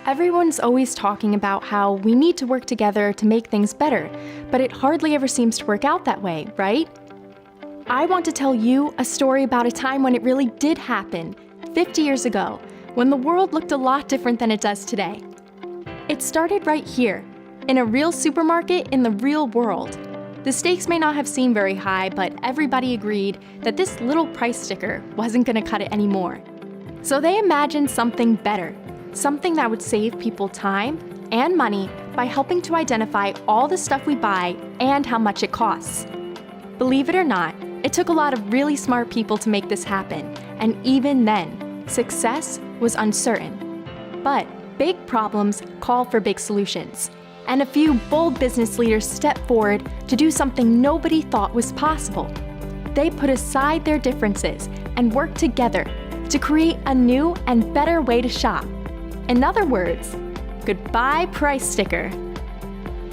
Everyone's always talking about how we need to work together to make things better, but it hardly ever seems to work out that way, right? I want to tell you a story about a time when it really did happen, 50 years ago, when the world looked a lot different than it does today. It started right here, in a real supermarket in the real world. The stakes may not have seemed very high, but everybody agreed that this little price sticker wasn't going to cut it anymore. So they imagined something better, something that would save people time and money by helping to identify all the stuff we buy and how much it costs. Believe it or not, it took a lot of really smart people to make this happen, and even then, success was uncertain. But big problems call for big solutions, and a few bold business leaders stepped forward to do something nobody thought was possible. They put aside their differences and worked together to create a new and better way to shop. In other words, goodbye price sticker.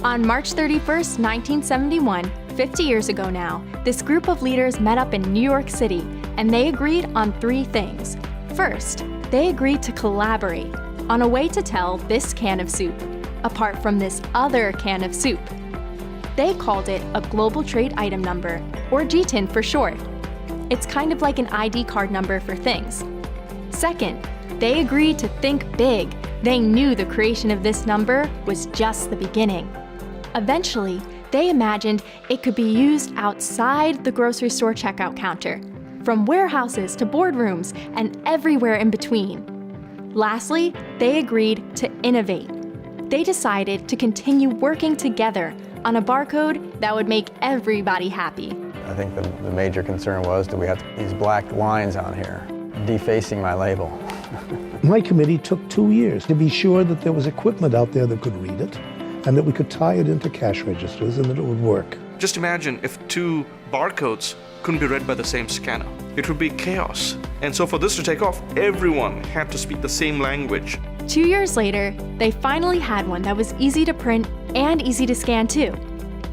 On March 31st, 1971, 50 years ago now, this group of leaders met up in New York City, and they agreed on 3 things. First, they agreed to collaborate on a way to tell this can of soup apart from this other can of soup. They called it a Global Trade Item Number, or GTIN for short. It's kind of like an ID card number for things. Second, they agreed to think big. They knew the creation of this number was just the beginning. Eventually, they imagined it could be used outside the grocery store checkout counter, from warehouses to boardrooms and everywhere in between. Lastly, they agreed to innovate. They decided to continue working together on a barcode that would make everybody happy. I think the major concern was that we had these black lines on here, defacing my label. My committee took 2 years to be sure that there was equipment out there that could read it, and that we could tie it into cash registers and that it would work. Just imagine if 2 barcodes couldn't be read by the same scanner. It would be chaos. And so for this to take off, everyone had to speak the same language. 2 years later, they finally had one that was easy to print and easy to scan too.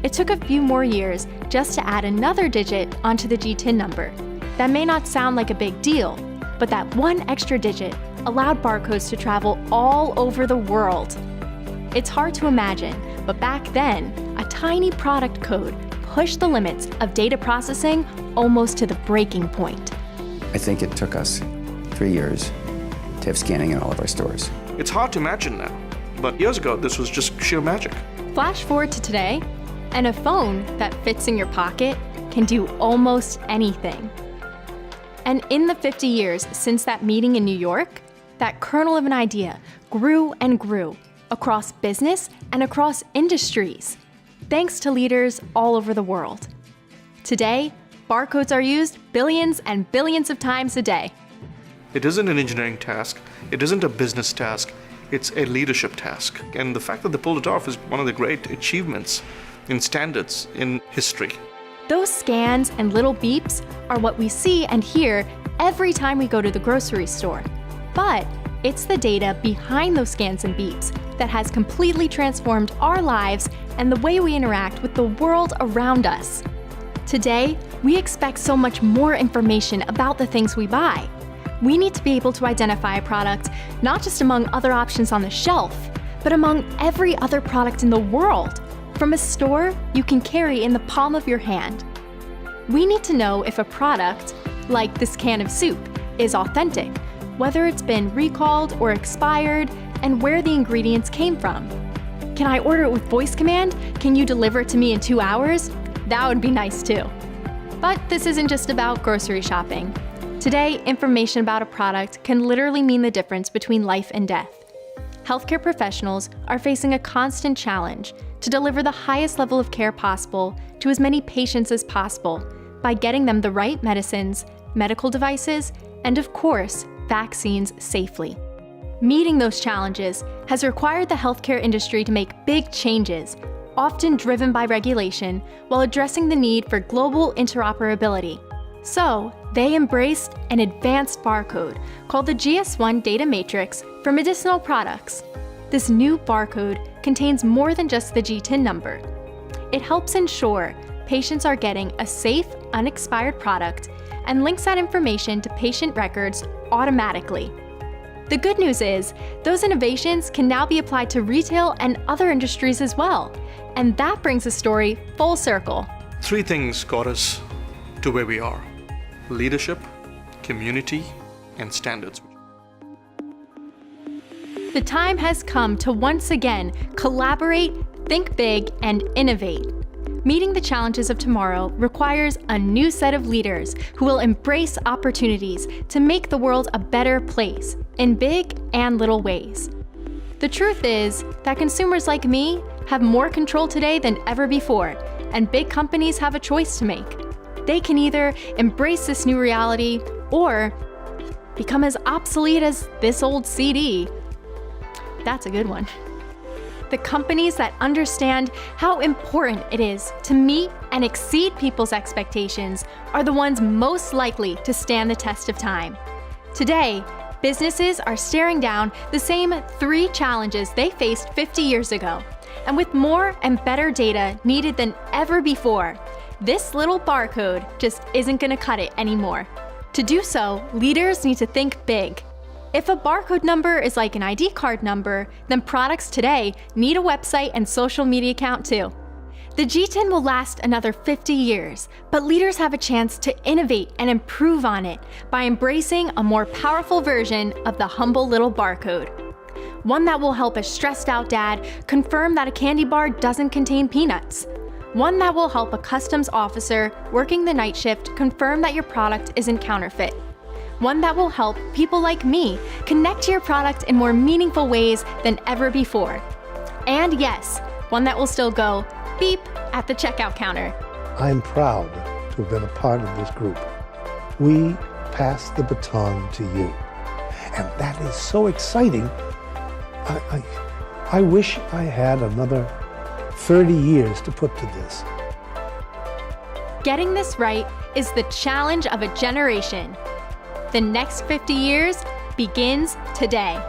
It took a few more years just to add another digit onto the GTIN number. That may not sound like a big deal, but that one extra digit allowed barcodes to travel all over the world. It's hard to imagine, but back then, a tiny product code pushed the limits of data processing almost to the breaking point. I think it took us 3 years to have scanning in all of our stores. It's hard to imagine now, but years ago, this was just sheer magic. Flash forward to today, and a phone that fits in your pocket can do almost anything. And in the 50 years since that meeting in New York, that kernel of an idea grew and grew across business and across industries, thanks to leaders all over the world. Today, barcodes are used billions and billions of times a day. It isn't an engineering task, it isn't a business task, it's a leadership task. And the fact that they pulled it off is one of the great achievements in standards in history. Those scans and little beeps are what we see and hear every time we go to the grocery store. But it's the data behind those scans and beeps that has completely transformed our lives and the way we interact with the world around us. Today, we expect so much more information about the things we buy. We need to be able to identify a product not just among other options on the shelf, but among every other product in the world, from a store you can carry in the palm of your hand. We need to know if a product, like this can of soup, is authentic, whether it's been recalled or expired, and where the ingredients came from. Can I order it with voice command? Can you deliver it to me in 2 hours? That would be nice too. But this isn't just about grocery shopping. Today, information about a product can literally mean the difference between life and death. Healthcare professionals are facing a constant challenge to deliver the highest level of care possible to as many patients as possible by getting them the right medicines, medical devices, and of course, vaccines safely. Meeting those challenges has required the healthcare industry to make big changes, often driven by regulation, while addressing the need for global interoperability. So, they embraced an advanced barcode called the GS1 Data Matrix for medicinal products. This new barcode contains more than just the GTIN number. It helps ensure patients are getting a safe, unexpired product and links that information to patient records automatically. The good news is, those innovations can now be applied to retail and other industries as well. And that brings the story full circle. 3 things got us to where we are: leadership, community, and standards. The time has come to once again collaborate, think big, and innovate. Meeting the challenges of tomorrow requires a new set of leaders who will embrace opportunities to make the world a better place in big and little ways. The truth is that consumers like me have more control today than ever before, and big companies have a choice to make. They can either embrace this new reality or become as obsolete as this old CD. That's a good one. The companies that understand how important it is to meet and exceed people's expectations are the ones most likely to stand the test of time. Today, businesses are staring down the same 3 challenges they faced 50 years ago. And with more and better data needed than ever before, this little barcode just isn't going to cut it anymore. To do so, leaders need to think big. If a barcode number is like an ID card number, then products today need a website and social media account too. The GTIN will last another 50 years, but leaders have a chance to innovate and improve on it by embracing a more powerful version of the humble little barcode. One that will help a stressed out dad confirm that a candy bar doesn't contain peanuts. One that will help a customs officer working the night shift confirm that your product isn't counterfeit. One that will help people like me connect to your product in more meaningful ways than ever before. And yes, one that will still go beep at the checkout counter. I'm proud to have been a part of this group. We pass the baton to you. And that is so exciting. I wish I had another 30 years to put to this. Getting this right is the challenge of a generation. The next 50 years begins today.